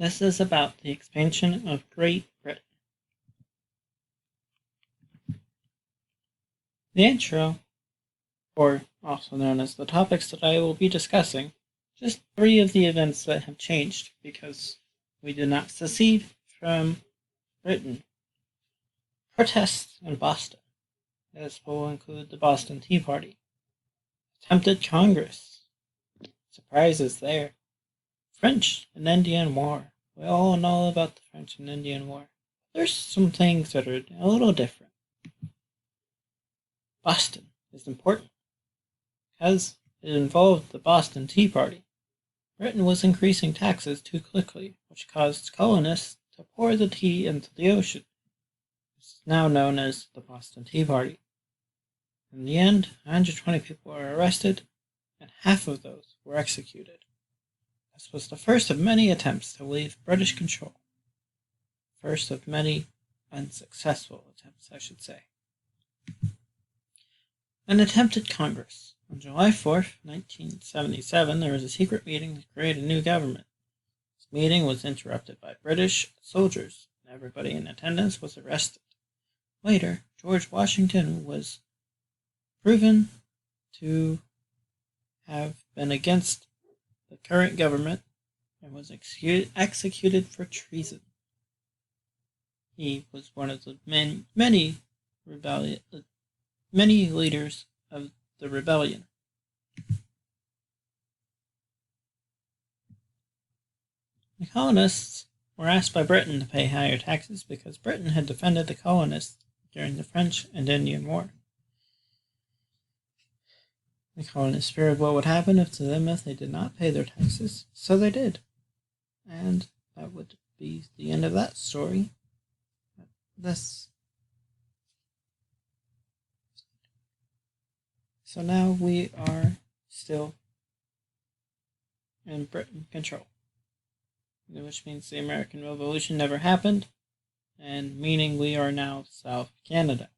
This is about the expansion of Great Britain. The intro, or also known as the topics that I will be discussing, just 3 of the events that have changed because we did not secede from Britain. Protests in Boston. This will include the Boston Tea Party. Attempted Congress. Surprises there. French and Indian War. We all know about the French and Indian War. There's some things that are a little different. Boston is important because it involved the Boston Tea Party. Britain was increasing taxes too quickly, which caused colonists to pour the tea into the ocean. This is now known as the Boston Tea Party. In the end, 120 people were arrested, and half of those were executed. This was the first of many attempts to leave British control. First of many unsuccessful attempts, I should say. An attempted Congress. On July 4th, 1977, there was a secret meeting to create a new government. This meeting was interrupted by British soldiers, and everybody in attendance was arrested. Later, George Washington was proven to have been against the current government and was executed for treason. He was one of the many leaders of the rebellion. The colonists were asked by Britain to pay higher taxes because Britain had defended the colonists during the French and Indian War. The colonists feared what would happen to them if they did not pay their taxes, so they did. And that would be the end of that story. So now we are still in Britain control, which means the American Revolution never happened, and meaning we are now South Canada.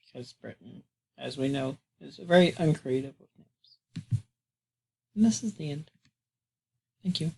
Because Britain, as we know, is very uncreative with names. And this is the end. Thank you.